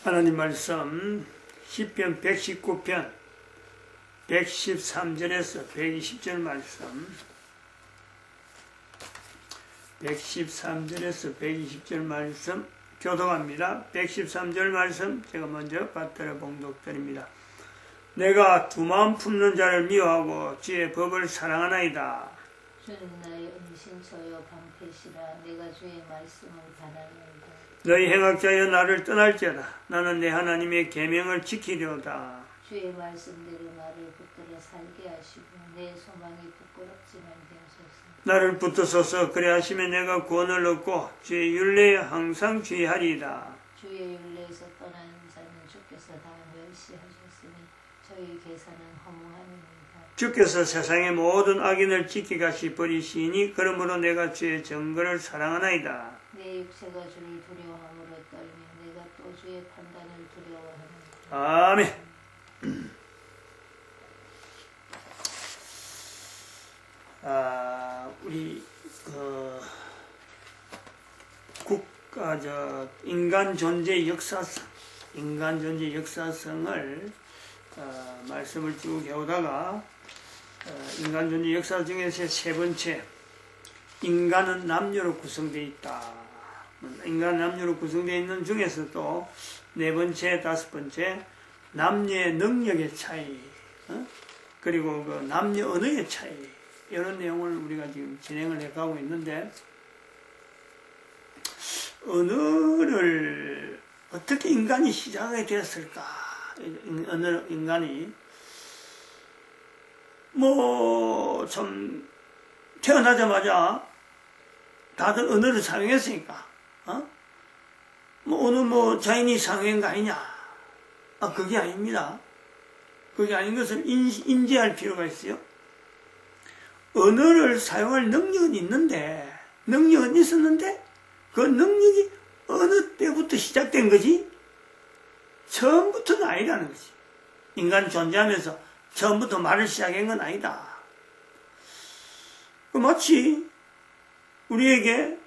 하나님 말씀 시편 119편 113절에서 120절 말씀 113절에서 120절 말씀 교독합니다. 113절 말씀 제가 먼저 받들어 봉독드립니다. 내가 두 마음 품는 자를 미워하고 주의 법을 사랑하나이다. 주는 나의 은신처여 방패시라. 내가 주의 말씀을 바라나이다. 너희 행악자여 나를 떠날지어다. 나는 내 하나님의 계명을 지키려다. 주의 말씀대로 나를 붙들어 살게 하시고 내 소망이 부끄럽지만 되소서. 나를 붙드소서. 그래 하시면 내가 구원을 얻고 주의 율례에 항상 주의하리이다. 주의 율례에서 떠나는 자는 주께서 다 멸시하셨으니 저희 계산은 허무함이니이다. 주께서 세상의 모든 악인을 지키가시 버리시니 그러므로 내가 주의 정거를 사랑하나이다. 내 육체가 주를 두려워함으로 떨며 내가 또 주의 판단을 두려워하나이다. 아멘. 우리 인간 존재 역사성을 말씀을 쭉 해오다가 인간 존재 역사 중에서 세 번째, 인간은 남녀로 구성되어 있다. 인간 남녀로 구성되어 있는 중에서도 네 번째, 다섯 번째, 남녀의 능력의 차이, 그리고 그 남녀 언어의 차이, 이런 내용을 우리가 지금 진행을 해가고 있는데, 언어를 어떻게 인간이 시작하게 되었을까? 인간이 참 태어나자마자 다들 언어를 사용했으니까 어느 자연이 사용한 거 아니냐? 그게 아닙니다. 그게 아닌 것을 인지할 필요가 있어요. 언어를 사용할 능력은 있었는데 그 능력이 어느 때부터 시작된 거지 처음부터는 아니라는 거지. 인간이 존재하면서 처음부터 말을 시작한 건 아니다. 마치 우리에게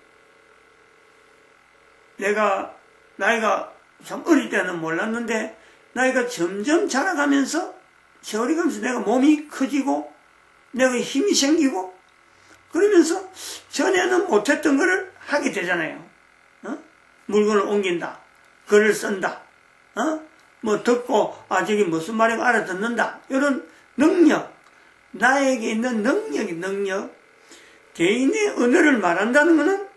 나이가 참 어릴 때는 몰랐는데 나이가 점점 자라가면서 세월이 가면서 내가 몸이 커지고 내가 힘이 생기고 그러면서 전에는 못했던 거를 하게 되잖아요. 물건을 옮긴다, 글을 쓴다, 듣고 저기 무슨 말인가 알아듣는다. 이런 능력, 나에게 있는 능력, 개인의 언어를 말한다는 것은,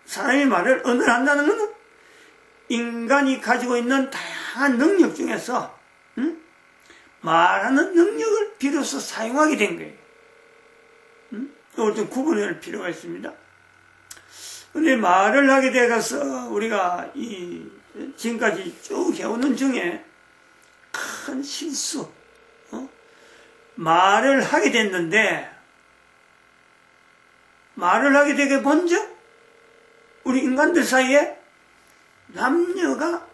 사람의 말을 언어를 한다는 것은 인간이 가지고 있는 다양한 능력 중에서 말하는 능력을 비로소 사용하게 된 거예요. 이걸 좀 구분할 필요가 있습니다. 근데 말을 하게 돼가서 우리가 지금까지 쭉 해오는 중에 큰 실수, 말을 하게 됐는데, 말을 하게 되게 먼저 우리 인간들 사이에 남녀가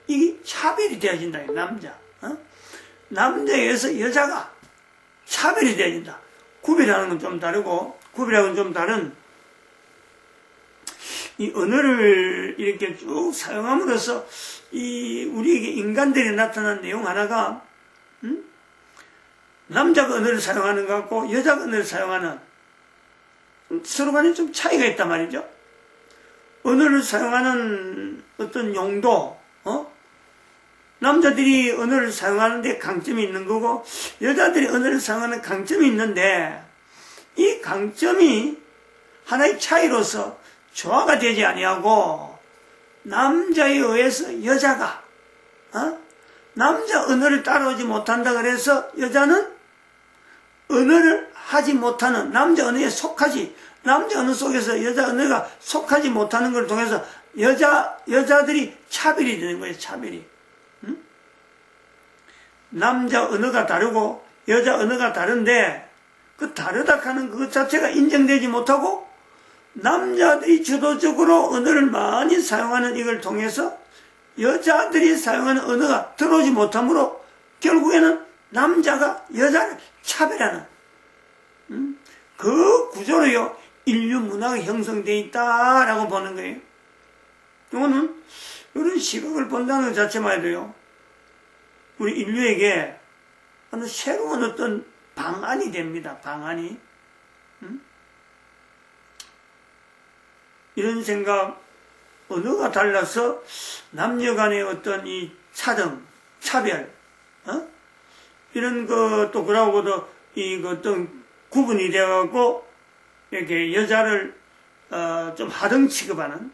이게 차별이 되어진다. 남자에서 여자가 차별이 되어진다. 구별하는 건 좀 다르고, 구별하고는 좀 다른 이 언어를 이렇게 쭉 사용함으로써 우리에게 인간들이 나타난 내용 하나가 남자가 언어를 사용하는 것 같고 여자가 언어를 사용하는 서로 간에 좀 차이가 있단 말이죠. 언어를 사용하는 어떤 용도, 남자들이 언어를 사용하는데 강점이 있는 거고 여자들이 언어를 사용하는 강점이 있는데 이 강점이 하나의 차이로서 조화가 되지 아니하고 남자에 의해서 여자가 남자 언어를 따라오지 못한다 그래서 여자는 언어를 하지 못하는 남자 언어에 남자 언어 속에서 여자 언어가 속하지 못하는 걸 통해서 여자들이 차별이 되는 거예요. 차별이. 남자 언어가 다르고 여자 언어가 다른데 그 다르다 하는 그 자체가 인정되지 못하고 남자들이 주도적으로 언어를 많이 사용하는 이걸 통해서 여자들이 사용하는 언어가 들어오지 못하므로 결국에는 남자가 여자를 차별하는 그 구조로요 인류 문화가 형성되어 있다라고 보는 거예요. 이거는 이런 시각을 본다는 것 자체만 해도요, 우리 인류에게 어느 새로운 어떤 방안이 됩니다. 방안이. 이런 생각, 언어가 달라서 남녀 간의 어떤 이 차등, 차별, 이런 것도 그러고도 이 어떤 구분이 되어갖고 이렇게 여자를 좀 하등 취급하는,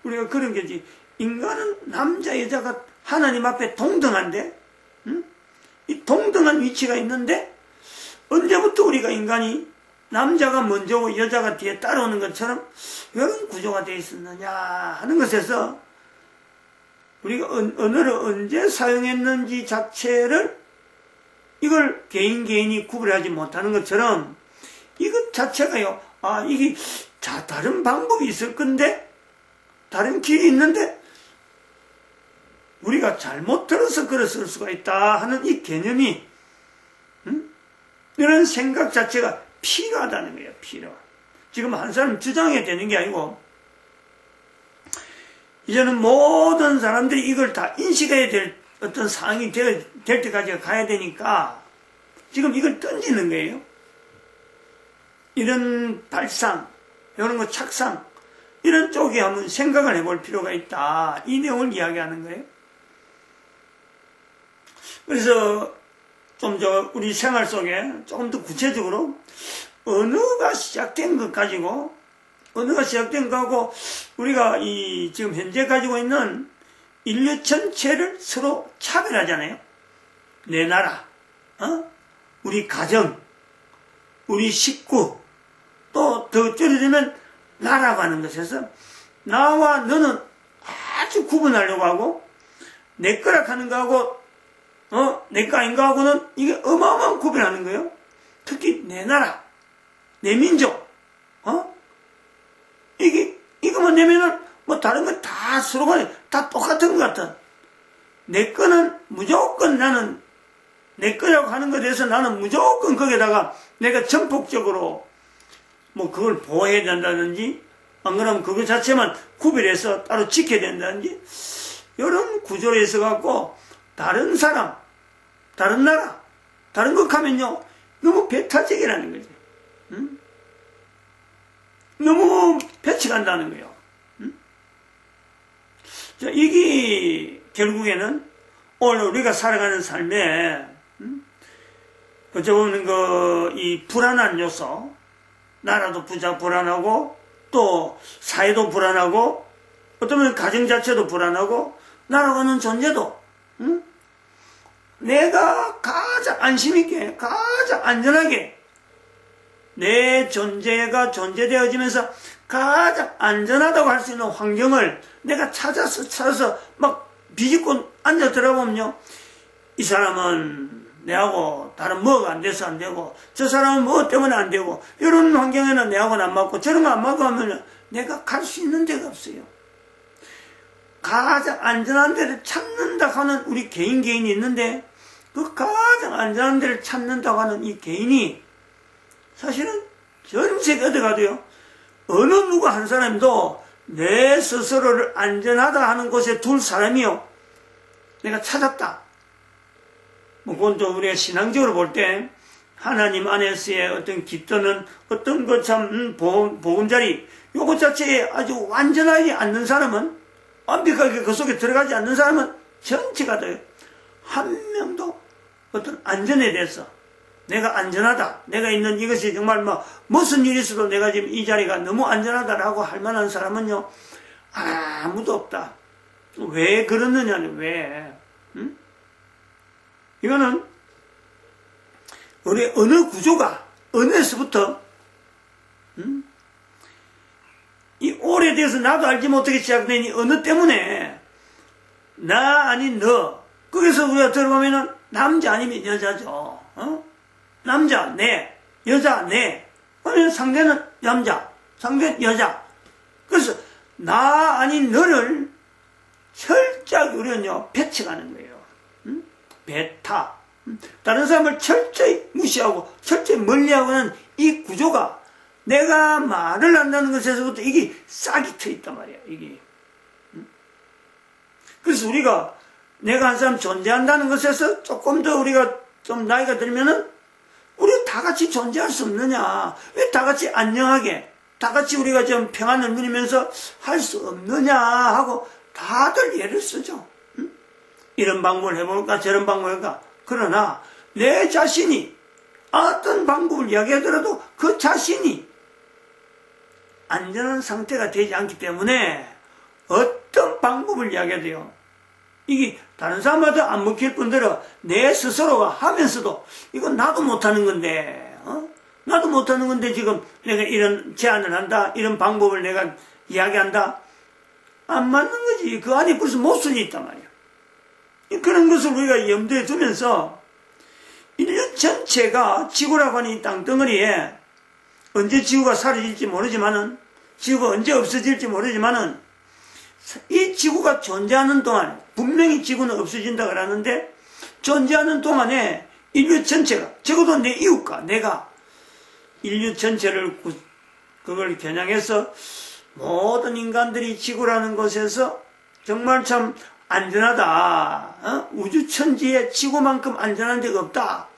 우리가 그런 게지. 인간은 남자 여자가 하나님 앞에 동등한데, 이 동등한 위치가 있는데 언제부터 우리가 인간이 남자가 먼저고 여자가 뒤에 따라오는 것처럼 이런 구조가 되어 있었느냐 하는 것에서 우리가 언어를 언제 사용했는지 자체를 이걸 개인이 구분하지 못하는 것처럼 이것 자체가요, 이게 다른 방법이 있을 건데, 다른 길이 있는데 우리가 잘못 들어서 그랬을 수가 있다 하는 이 개념이, 이런 생각 자체가 필요하다는 거예요. 필요. 지금 한 사람 주장해야 되는 게 아니고 이제는 모든 사람들이 이걸 다 인식해야 될 어떤 상황이 될 때까지 가야 되니까 지금 이걸 던지는 거예요. 이런 발상, 이런 거 착상, 이런 쪽에 한번 생각을 해볼 필요가 있다. 이 내용을 이야기하는 거예요. 그래서 좀 우리 생활 속에 조금 더 구체적으로 언어가 시작된 것 가지고, 언어가 시작된 거하고 우리가 지금 현재 가지고 있는 인류 전체를 서로 차별하잖아요. 내 나라, 우리 가정, 우리 식구, 또 더 줄여들면 나라고 하는 것에서 나와 너는 아주 구분하려고 하고, 내 거라 하는 거하고 내 거 아닌 거하고는 이게 어마어마한 구별하는 거예요. 특히 내 나라, 내 민족, 이거만 내면은 뭐 다른 건 다 서로 간에 다 똑같은 것 같아. 내 거는 무조건 나는 내 거라고 하는 것에 대해서 나는 무조건 거기에다가 내가 전폭적으로 뭐 그걸 보호해야 된다든지, 안 그러면 그거 자체만 구별해서 따로 지켜야 된다든지, 이런 구조로 있어갖고 다른 사람, 다른 나라, 다른 것 하면요 너무 배타적이라는 거지. 너무 배치간다는 거예요. 자, 이게 결국에는 오늘 우리가 살아가는 삶에 어찌 보면 이 불안한 요소, 나라도 불안하고 또 사회도 불안하고 어쩌면 가정 자체도 불안하고 나라가는 존재도 내가 가장 안심있게, 가장 안전하게 내 존재가 존재되어지면서 가장 안전하다고 할 수 있는 환경을 내가 찾아서 막 비집고 앉아 들어보면요, 이 사람은 내하고 다른 뭐가 안 돼서 안 되고, 저 사람은 뭐 때문에 안 되고, 이런 환경에는 내하고는 안 맞고, 저런 거 안 맞고 하면 내가 갈 수 있는 데가 없어요. 가장 안전한 데를 찾는다 하는 우리 개인이 있는데, 그 가장 안전한 데를 찾는다고 하는 이 개인이 사실은 전 세계 어디 가도요, 어느 누구 한 사람도 내 스스로를 안전하다 하는 곳에 둘 사람이요, 내가 찾았다. 뭐 그건 또 우리가 신앙적으로 볼 때 하나님 안에서의 어떤 깃드는 어떤 것 참 보금자리, 요것 자체에 아주 완전하지 않는 사람은, 완벽하게 그 속에 들어가지 않는 사람은 전체가 돼요. 한 명도 어떤 안전에 대해서 내가 안전하다, 내가 있는 이것이 정말 뭐 무슨 일이 있어도 내가 지금 이 자리가 너무 안전하다라고 할 만한 사람은요 아무도 없다. 왜 그러느냐는 왜? 이거는 우리 언어 구조가 언어에서부터 이 오래돼서 나도 알지 못하게 시작된 이 언어 때문에 나 아닌 너, 거기서 우리가 들어보면은 남자 아니면 여자죠. 남자 내, 여자 내, 그러면 상대는 남자, 상대는 여자. 그래서 나 아닌 너를 철저하게 우리는요 배척하는 거예요. 배타. 다른 사람을 철저히 무시하고 철저히 멀리하고는 이 구조가 내가 말을 한다는 것에서부터 이게 싹이 트있단 말이야. 이게 그래서 우리가 내가 한 사람 존재한다는 것에서 조금 더 우리가 좀 나이가 들면은 우리 다 같이 존재할 수 없느냐? 왜 다 같이 안녕하게, 다 같이 우리가 좀 평안을 누리면서 할 수 없느냐 하고 다들 예를 쓰죠. 응? 이런 방법을 해볼까 저런 방법을 해볼까. 그러나 내 자신이 어떤 방법을 이야기하더라도 그 자신이 안전한 상태가 되지 않기 때문에 어떤 방법을 이야기해도요, 이게 다른 사람한테 안 먹힐 뿐더러 내 스스로가 하면서도 이건 나도 못하는 건데, 나도 못하는 건데 지금 내가 이런 제안을 한다, 이런 방법을 내가 이야기한다, 안 맞는 거지. 그 안에 벌써 모순이 있단 말이야. 그런 것을 우리가 염두에 두면서 인류 전체가 지구라고 하는 이 땅덩어리에 언제 지구가 사라질지 모르지만은, 지구가 언제 없어질지 모르지만은, 이 지구가 존재하는 동안, 분명히 지구는 없어진다 그러는데, 존재하는 동안에 인류 전체가, 적어도 내 이웃과 내가 인류 전체를 그걸 겨냥해서 모든 인간들이 지구라는 곳에서 정말 참 안전하다, 우주천지에 지구만큼 안전한 데가 없다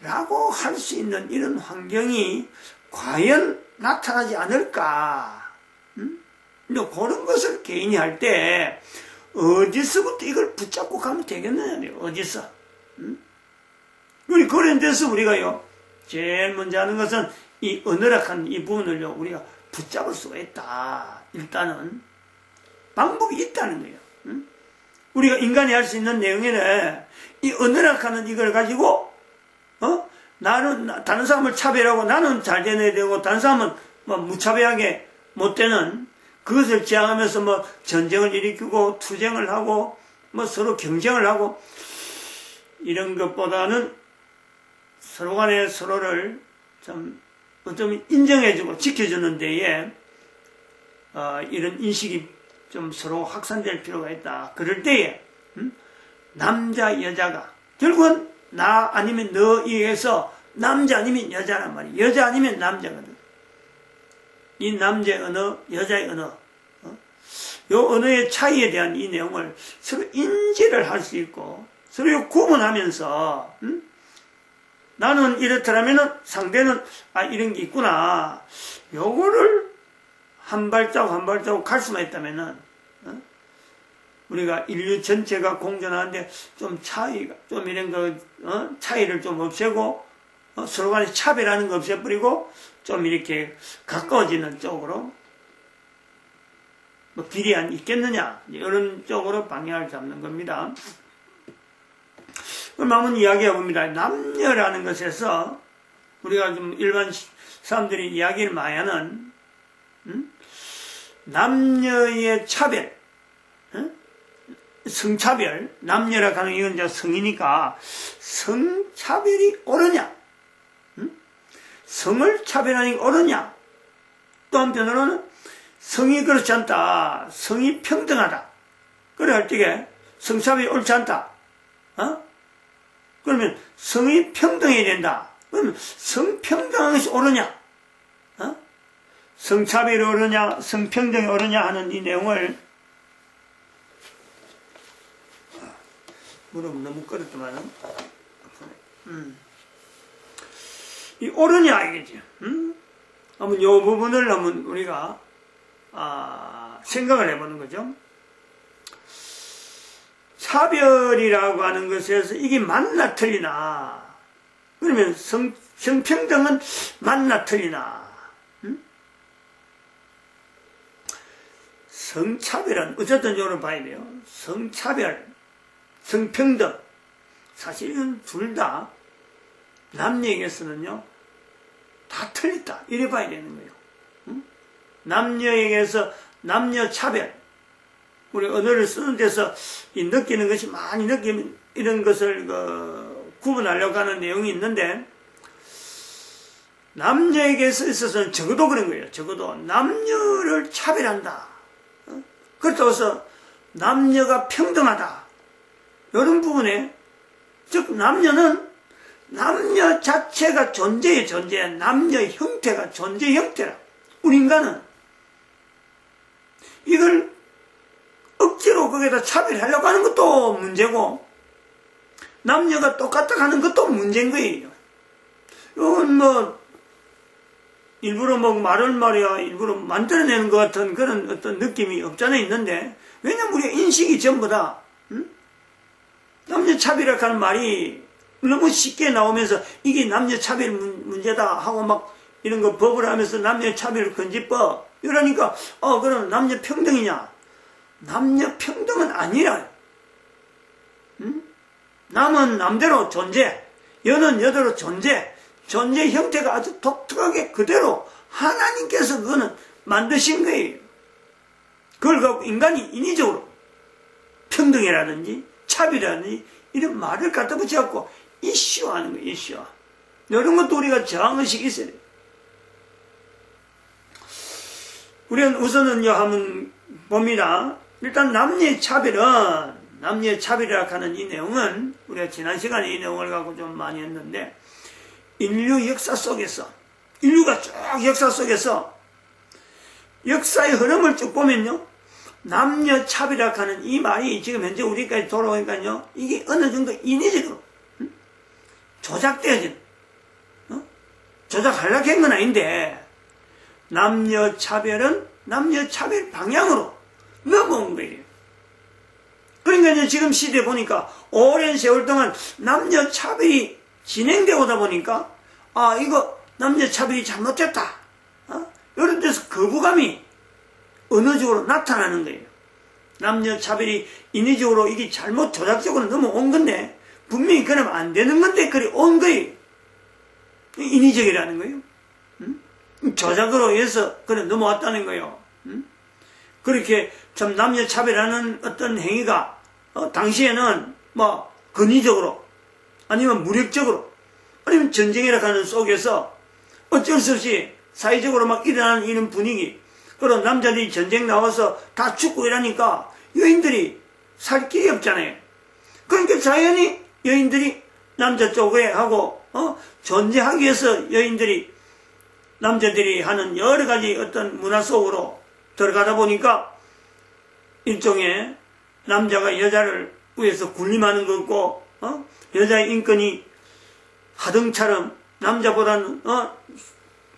라고 할 수 있는 이런 환경이 과연 나타나지 않을까. 근데 그런 것을 개인이 할 때 어디서부터 이걸 붙잡고 가면 되겠느냐. 어디서. 우리 그런 데서 우리가요, 제일 먼저 하는 것은 이 어느락한 이 부분을요, 우리가 붙잡을 수가 있다. 일단은 방법이 있다는 거예요. 우리가 인간이 할 수 있는 내용에는 이 어느락하는 이걸 가지고 나는 다른 사람을 차별하고 나는 잘 되어야 되고 다른 사람은 뭐 무차별하게 못 되는, 그것을 지향하면서 뭐 전쟁을 일으키고 투쟁을 하고 뭐 서로 경쟁을 하고 이런 것보다는 서로 간에 서로를 좀 어쩌면 인정해주고 지켜주는 데에 이런 인식이 좀 서로 확산될 필요가 있다. 그럴 때에 남자 여자가 결국은 나 아니면 너에서 남자 아니면 여자란 말이야. 여자 아니면 남자거든. 이 남자의 언어, 여자의 언어, 요 언어의 차이에 대한 이 내용을 서로 인지를 할 수 있고 서로 구분하면서 나는 이렇더라면은 상대는 이런 게 있구나. 요거를 한 발자국 한 발자국 갈 수만 있다면은 우리가 인류 전체가 공존하는데 좀 차이가, 좀 이런 거, 차이를 좀 없애고, 서로 간에 차별하는 거 없애버리고, 좀 이렇게 가까워지는 쪽으로, 뭐 길이 안 있겠느냐, 이런 쪽으로 방향을 잡는 겁니다. 그럼 한번 이야기해 봅니다. 남녀라는 것에서, 우리가 좀 일반 사람들이 이야기를 많이 하는, 남녀의 차별, 성차별, 남녀라고 하는 이건 이제 성이니까 성차별이 옳으냐, 성을 차별하는 게 옳으냐, 또 한편으로는 성이 그렇지 않다, 성이 평등하다, 그래 할 적에 성차별이 옳지 않다, 그러면 성이 평등해야 된다. 그러면 성평등한 것이 옳으냐, 성차별이 옳으냐, 성평등이 옳으냐 하는 이 내용을, 무릎 너무 끓었더만은, 이 옳으냐 이거지. 한번 요 부분을 한번 우리가 생각을 해보는 거죠. 차별이라고 하는 것에서 이게 맞나 틀리나, 그러면 성평등은 맞나 틀리나, 성차별은 어쨌든 요로 봐야 돼요. 성차별, 성평등, 사실은 둘 다 남녀에게서는요 다 틀렸다 이래 봐야 되는 거예요. 남녀에게서 남녀 차별, 우리 언어를 쓰는 데서 이 느끼는 것이 많이 느끼는 이런 것을 구분하려고 하는 내용이 있는데, 남녀에게 있어서는 적어도 그런 거예요. 적어도 남녀를 차별한다, 그렇다고 해서 남녀가 평등하다, 이런 부분에, 즉 남녀는 남녀 자체가 존재의 존재, 남녀 형태가 존재 형태라. 우리 인간은 이걸 억지로 또 거기다 차별하려고 하는 것도 문제고, 남녀가 똑같다 하는 것도 문제인 거예요. 이건 뭐, 일부러 뭐 말을 말이야, 일부러 만들어내는 것 같은 그런 어떤 느낌이 없잖아 있는데, 왜냐면 우리가 인식이 전부 다, 남녀 차별이라고 하는 말이 너무 쉽게 나오면서 이게 남녀 차별 문제다 하고 막 이런 거 법을 하면서 남녀 차별 금지법 이러니까 그럼 남녀 평등이냐? 남녀 평등은 아니라 남은 남대로 존재, 여는 여대로 존재 형태가 아주 독특하게 그대로 하나님께서 그거는 만드신 거예요. 그걸 갖고 인간이 인위적으로 평등이라든지 차별이라든지 이런 말을 갖다 붙여갖고 이슈하는 거예요. 이슈. 이런 것도 우리가 저항의식이 있어야 돼요. 우리는 우선은요 한번 봅니다. 일단 남녀의 차별이라고 하는 이 내용은 우리가 지난 시간에 이 내용을 갖고 좀 많이 했는데, 인류 역사 속에서, 인류가 쭉 역사 속에서 역사의 흐름을 쭉 보면요, 남녀 차별이라고 하는 이 말이 지금 현재 우리까지 돌아오니까요, 이게 어느 정도 인위적으로 조작되어진, 조작하려고 한 건 아닌데, 남녀 차별은 남녀 차별 방향으로 넘어온 거예요. 그러니까 이제 지금 시대에 보니까 오랜 세월 동안 남녀 차별이 진행되어 오다 보니까, 이거 남녀 차별이 잘못됐다. 이런 데서 거부감이 어느 쪽으로 나타나는 거예요. 남녀 차별이 인위적으로 이게 잘못 조작적으로 넘어온 건데, 분명히 그러면 안 되는 건데, 그래 온 거예요. 인위적이라는 거예요. 조작으로 해서 그래 넘어왔다는 거예요. 그렇게 참 남녀 차별하는 어떤 행위가 당시에는 뭐 권위적으로 아니면 무력적으로 아니면 전쟁이라 하는 속에서 어쩔 수 없이 사회적으로 막 일어나는 이런 분위기, 그리고 남자들이 전쟁 나와서 다 죽고 이러니까 여인들이 살 길이 없잖아요. 그러니까 자연히 여인들이 남자 쪽에 하고 존재하기 위해서 여인들이 남자들이 하는 여러 가지 어떤 문화 속으로 들어가다 보니까 일종의 남자가 여자를 위해서 군림하는 거 없고, 여자의 인권이 하등처럼 남자보다는,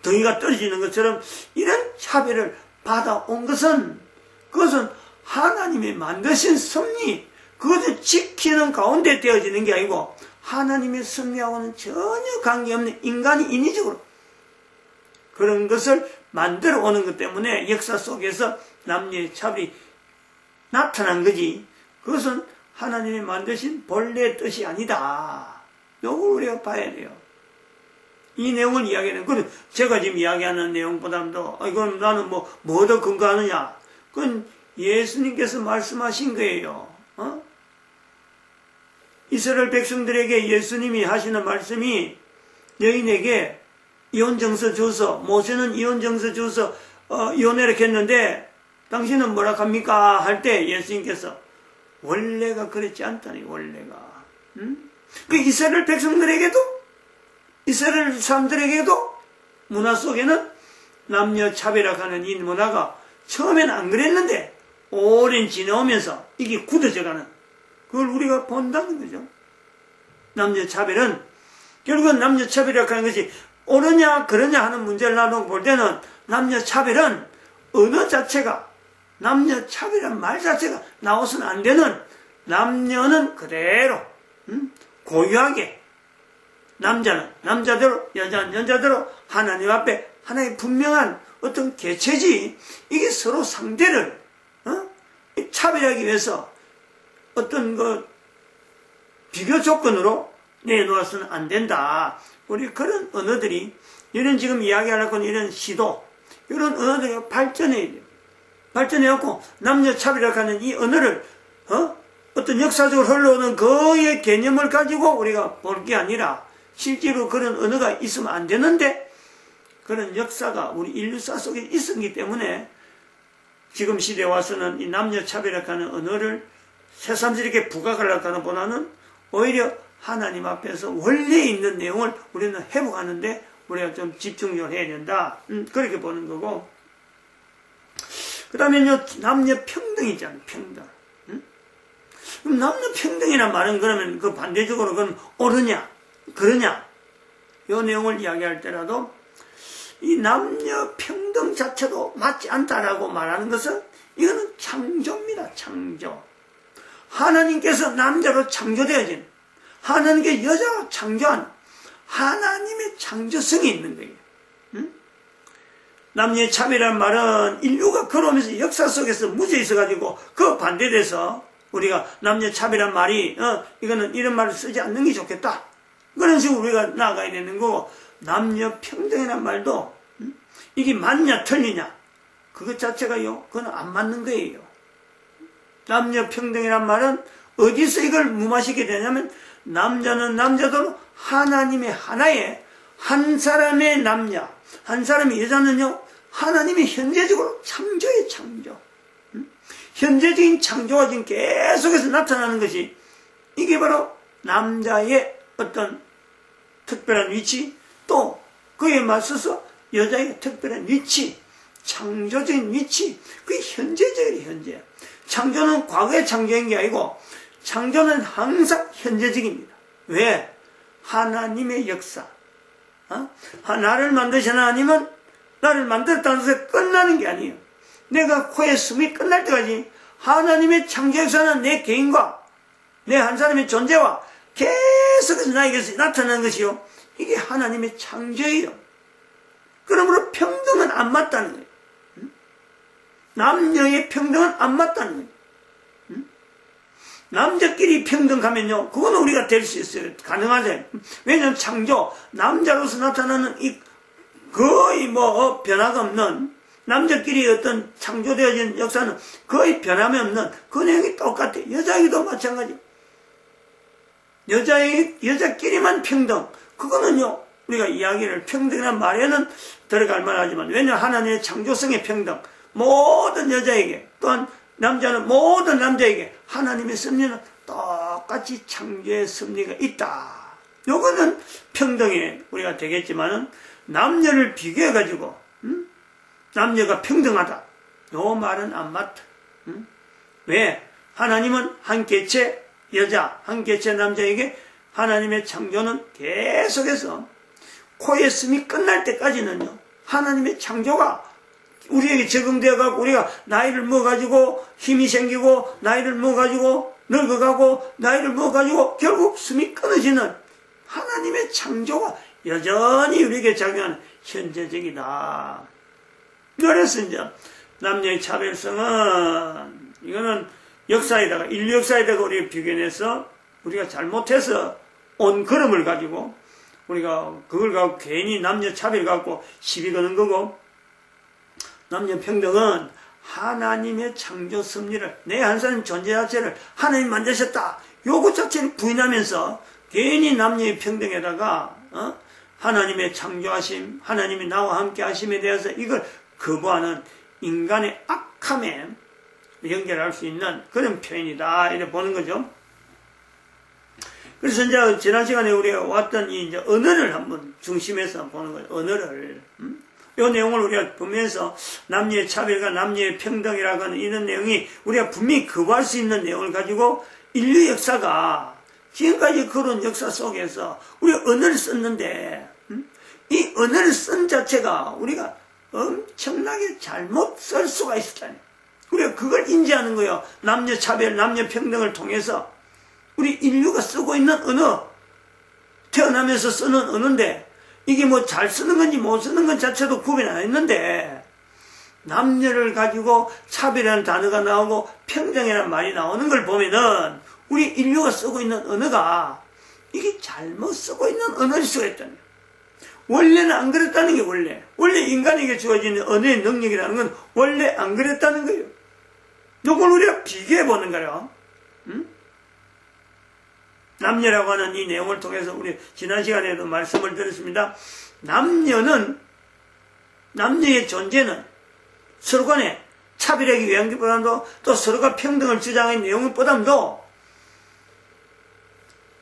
덩이가 떨어지는 것처럼 이런 차별을 받아온 그것은 하나님이 만드신 섭리, 그것을 지키는 가운데 되어지는 게 아니고 하나님의 섭리하고는 전혀 관계없는 인간이 인위적으로 그런 것을 만들어 오는 것 때문에 역사 속에서 남녀의 차별이 나타난 거지, 그것은 하나님이 만드신 본래의 뜻이 아니다. 이걸 우리가 봐야 돼요. 이 내용을 이야기하는, 그래, 제가 지금 이야기하는 내용보다도, 그럼 나는 뭐 더 근거하느냐? 그건 예수님께서 말씀하신 거예요. 이스라엘 백성들에게 예수님이 하시는 말씀이 여인에게 이혼정서 줘서, 모세는 이혼정서 줘서 이혼해라 했는데 당신은 뭐라 합니까? 할 때 예수님께서 원래가 그렇지 않다니, 원래가. 그 이스라엘 백성들에게도, 이스라엘 사람들에게도 문화 속에는 남녀 차별이라고 하는 이 문화가 처음에는 안 그랬는데 오랜 지나오면서 이게 굳어져가는, 그걸 우리가 본다는 거죠. 남녀 차별은, 결국은 남녀 차별이라고 하는 것이 옳으냐 그러냐 하는 문제를 나누고 볼 때는 남녀 차별은 언어 자체가, 남녀 차별이라는 말 자체가 나와서는 안 되는, 남녀는 그대로 고유하게, 남자는 남자대로, 여자는 여자대로 하나님 앞에 하나의 분명한 어떤 개체지, 이게 서로 상대를 차별하기 위해서 어떤 비교 조건으로 내놓아서는 안 된다. 우리 그런 언어들이, 이런 지금 이야기하려고 하는 이런 시도, 이런 언어들이 발전해야 돼요. 발전해갖고 남녀 차별이라고 하는 이 언어를 어떤 역사적으로 흘러오는 그의 개념을 가지고 우리가 볼 게 아니라 실제로 그런 언어가 있으면 안 되는데, 그런 역사가 우리 인류사 속에 있었기 때문에 지금 시대에 와서는 이 남녀 차별이라고 하는 언어를 새삼스럽게 부각하려고 하는 보다는 오히려 하나님 앞에서 원래 있는 내용을 우리는 회복하는데 우리가 좀 집중적으로 해야 된다. 그렇게 보는 거고, 그 다음에 남녀 평등 있잖아요. 평등. 그럼 남녀 평등이란 말은 그러면 그 반대적으로 그럼 옳으냐, 그러냐? 이 내용을 이야기할 때라도 이 남녀 평등 자체도 맞지 않다라고 말하는 것은 이거는 창조입니다. 창조. 하나님께서 남자로 창조되어진, 하나님께 여자로 창조한 하나님의 창조성이 있는 거예요. 응? 남녀의 차별이라는 말은 인류가 걸어오면서 역사 속에서 묻어 있어가지고 그 반대돼서 우리가 남녀 차별이라는 말이 이거는 이런 말을 쓰지 않는 게 좋겠다. 그런 식으로 우리가 나아가야 되는 거고, 남녀 평등이라는 말도 이게 맞냐 틀리냐 그것 자체가요, 그건 안 맞는 거예요. 남녀 평등이란 말은 어디서 이걸 무마시게 되냐면, 남자는 남자대로 하나님의 하나의 한 사람의 남녀, 한 사람의 여자는요, 하나님이 현재적으로 창조의 창조. 현재적인 창조가 지금 계속해서 나타나는 것이, 이게 바로 남자의 어떤 특별한 위치, 또 그에 맞서서 여자의 특별한 위치, 창조적인 위치, 그게 현재적이에요, 현재. 창조는 과거에 창조한 게 아니고, 창조는 항상 현재적입니다. 왜? 하나님의 역사. 나를 만드신 하나님은 나를 만들었다는 것에 끝나는 게 아니에요. 내가 코에 숨이 끝날 때까지 하나님의 창조 역사는 내 개인과 내 한 사람의 존재와 계속해서 나에게서 나타나는 것이요, 이게 하나님의 창조예요. 그러므로 평등은 안 맞다는 거예요. 남녀의 평등은 안 맞다는 거예요. 남자끼리 평등하면요, 그거는 우리가 될 수 있어요. 가능하죠. 왜냐하면 창조, 남자로서 나타나는 이 거의 변화가 없는, 남자끼리 어떤 창조되어진 역사는 거의 변함이 없는 그 내용이 똑같아요. 여자에게도 마찬가지. 여자끼리만 평등, 그거는요, 우리가 이야기를 평등이라는 말에는 들어갈 만하지만, 왜냐하면 하나님의 창조성의 평등, 모든 여자에게, 또한 남자는 모든 남자에게 하나님의 섭리는 똑같이 창조의 섭리가 있다. 요거는 평등에 우리가 되겠지만은, 남녀를 비교해가지고 남녀가 평등하다, 요 말은 안 맞다. 왜? 하나님은 한 개체 여자, 한 개체 남자에게 하나님의 창조는 계속해서 코에 숨이 끝날 때까지는요, 하나님의 창조가 우리에게 적응되어가고, 우리가 나이를 먹어가지고 힘이 생기고, 나이를 먹어가지고 늙어가고, 나이를 먹어가지고 결국 숨이 끊어지는 하나님의 창조가 여전히 우리에게 작용하는 현재적이다. 그래서 이제 남녀의 차별성은 이거는 역사에다가, 인류 역사에다가 우리가 비교해서 우리가 잘못해서 온 걸음을 가지고 우리가 그걸 갖고 괜히 남녀 차별 갖고 시비 거는 거고, 남녀 평등은 하나님의 창조 섭리를, 내 한 사람 존재 자체를 하나님 만드셨다, 요것 자체를 부인하면서 괜히 남녀의 평등에다가 하나님의 창조하심, 하나님이 나와 함께 하심에 대해서 이걸 거부하는 인간의 악함에 연결할 수 있는 그런 표현이다, 이렇게 보는 거죠. 그래서 이제 지난 시간에 우리가 왔던 이 이제 언어를 한번 중심에서 보는 거예요. 언어를. 이 내용을 우리가 보면서 남녀의 차별과 남녀의 평등이라고 하는 이런 내용이 우리가 분명히 거부할 수 있는 내용을 가지고 인류 역사가 지금까지 그런 역사 속에서 우리가 언어를 썼는데, 이 언어를 쓴 자체가 우리가 엄청나게 잘못 쓸 수가 있었다니. 우리가 그걸 인지하는 거예요. 남녀 차별, 남녀 평등을 통해서 우리 인류가 쓰고 있는 언어, 태어나면서 쓰는 언어인데, 이게 잘 쓰는 건지 못 쓰는 건 자체도 구분이 안 했는데, 남녀를 가지고 차별이라는 단어가 나오고 평등이라는 말이 나오는 걸 보면은 우리 인류가 쓰고 있는 언어가 이게 잘못 쓰고 있는 언어일 수가 있다는 거예요. 원래는 안 그랬다는 게 원래 인간에게 주어지는 언어의 능력이라는 건 원래 안 그랬다는 거예요. 이걸 우리가 비교해 보는 거예요. 남녀라고 하는 이 내용을 통해서 우리 지난 시간에도 말씀을 드렸습니다. 남녀의 존재는 서로 간에 차별하기 위한 것보다도, 또 서로가 평등을 주장하는 내용보다도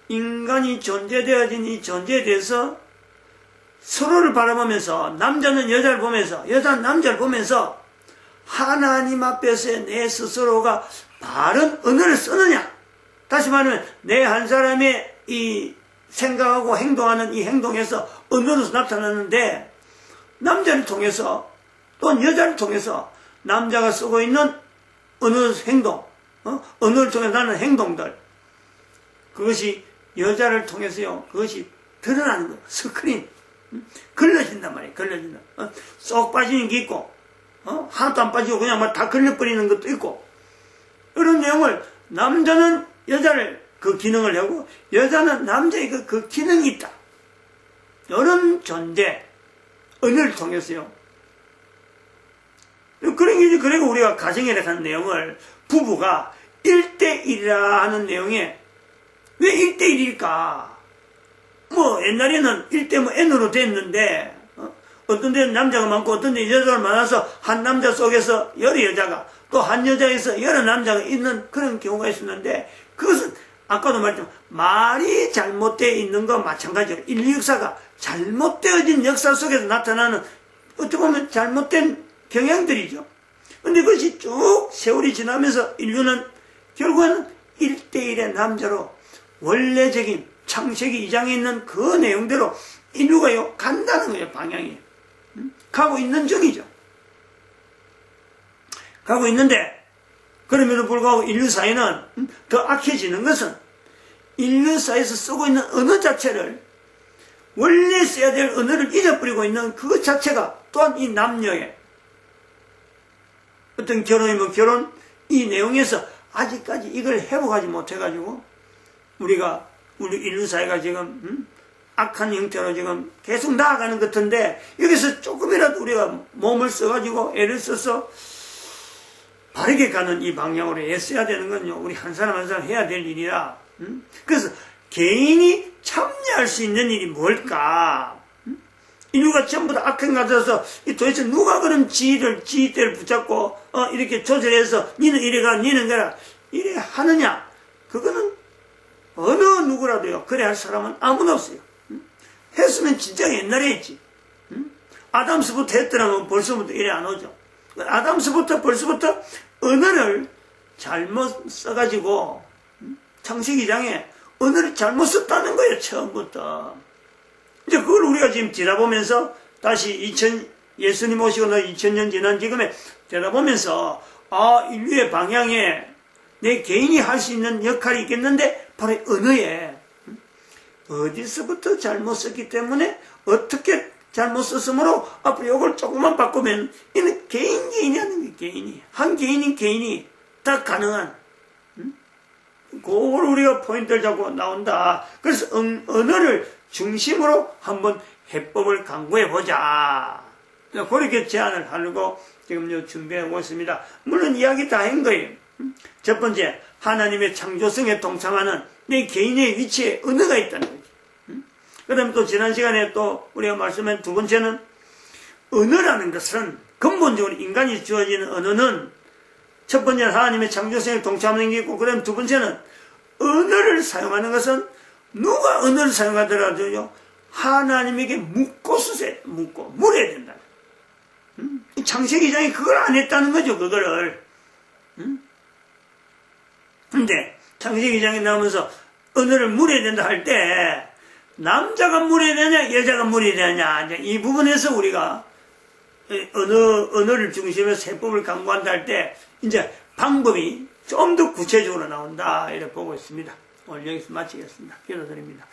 인간이 존재되어진 이 존재에 대해서 서로를 바라보면서, 남자는 여자를 보면서, 여자는 남자를 보면서 하나님 앞에서 내 스스로가 바른 언어를 쓰느냐, 다시 말하면 내 한 사람의 이 생각하고 행동하는 이 행동에서 언어로서 나타나는데, 남자를 통해서 또는 여자를 통해서 남자가 쓰고 있는 언어 행동, 언어를 통해서 나는 행동들, 그것이 여자를 통해서요, 그것이 드러나는 거예요. 스크린. 걸러진단 말이에요. 걸러진다. 쏙 빠지는 게 있고, 하나도 안 빠지고 그냥 막 다 걸려버리는 것도 있고, 이런 내용을 남자는 여자를 그 기능을 하고 여자는 남자의 그 기능이 있다. 이런 존재, 언어를 통해서요. 그리고 우리가 가정에 대한 내용을 부부가 1대1이라 하는 내용에 왜 1대1일까? 뭐 옛날에는 1대 N으로 됐는데 어떤 데는 남자가 많고 어떤 데는 여자가 많아서 한 남자 속에서 여러 여자가 또 한 여자에서 여러 남자가 있는 그런 경우가 있었는데, 그것은 아까도 말했지만 말이 잘못되어 있는 것 마찬가지로 인류 역사가 잘못되어진 역사 속에서 나타나는 어떻게 보면 잘못된 경향들이죠. 근데 그것이 쭉 세월이 지나면서 인류는 결국은 1대1의 남자로 원래적인 창세기 2장에 있는 그 내용대로 인류가요 간다는 거예요. 방향이 가고 있는 중이죠. 가고 있는데, 그럼에도 불구하고 인류 사회는 더 악해지는 것은 인류 사회에서 쓰고 있는 언어 자체를, 원래 써야 될 언어를 잊어버리고 있는 그것 자체가 또한 이 남녀의 어떤 결혼이면 결혼 이 내용에서 아직까지 이걸 회복하지 못해가지고 우리 인류 사회가 지금 악한 형태로 지금 계속 나아가는 것 같은데, 여기서 조금이라도 우리가 몸을 써가지고 애를 써서 바르게 가는 이 방향으로 애써야 되는 건요, 우리 한 사람 한 사람 해야 될 일이라. 그래서 개인이 참여할 수 있는 일이 뭘까? 인류가 전부 다 악행 가져서 도대체 누가 그럼 지휘대를 붙잡고 이렇게 조절해서 니는 이래가 니는 그라 이래 하느냐? 그거는 어느 누구라도요 그래 할 사람은 아무도 없어요. 했으면 진짜 옛날에 했지. 아담스부터 했더라면 벌써부터 이래 안 오죠. 아담스부터 벌써부터 언어를 잘못 써가지고 창세기 2장에 언어를 잘못 썼다는 거예요. 처음부터. 이제 그걸 우리가 지금 뒤다보면서 다시 예수님 오시고 2000년 지난 지금에 뒤다보면서 인류의 방향에 내 개인이 할 수 있는 역할이 있겠는데 바로 언어에 어디서부터 잘못 썼기 때문에 어떻게 잘못 썼으므로 앞으로 이걸 조금만 바꾸면 이는 개인이 하는 게 개인이 한 개인인 개인이 다 가능한 그걸 우리가 포인트를 잡고 나온다. 그래서 언어를 중심으로 한번 해법을 강구해 보자. 그렇게 제안을 하려고 지금 준비하고 있습니다. 물론 이야기 다 한 거예요. 첫 번째, 하나님의 창조성에 동참하는 내 개인의 위치에 언어가 있다는 거죠. 그 다음에 또 지난 시간에 또 우리가 말씀한 두 번째는, 언어라는 것은 근본적으로 인간이 주어지는 언어는 첫 번째는 하나님의 창조성에 동참하는 게 있고, 그 다음에 두 번째는 언어를 사용하는 것은 누가 언어를 사용하더라도요 하나님에게 묻고 물어야 된다. 창세기 2장이 그걸 안 했다는 거죠. 그거를. 근데 창세기 2장에 나오면서 언어를 물어야 된다 할 때 남자가 물어야 되냐 여자가 물어야 되냐, 이 부분에서 우리가 언어를 중심으로 세법을 강구한다 할 때 이제 방법이 좀 더 구체적으로 나온다 이렇게 보고 있습니다. 오늘 여기서 마치겠습니다. 기도드립니다.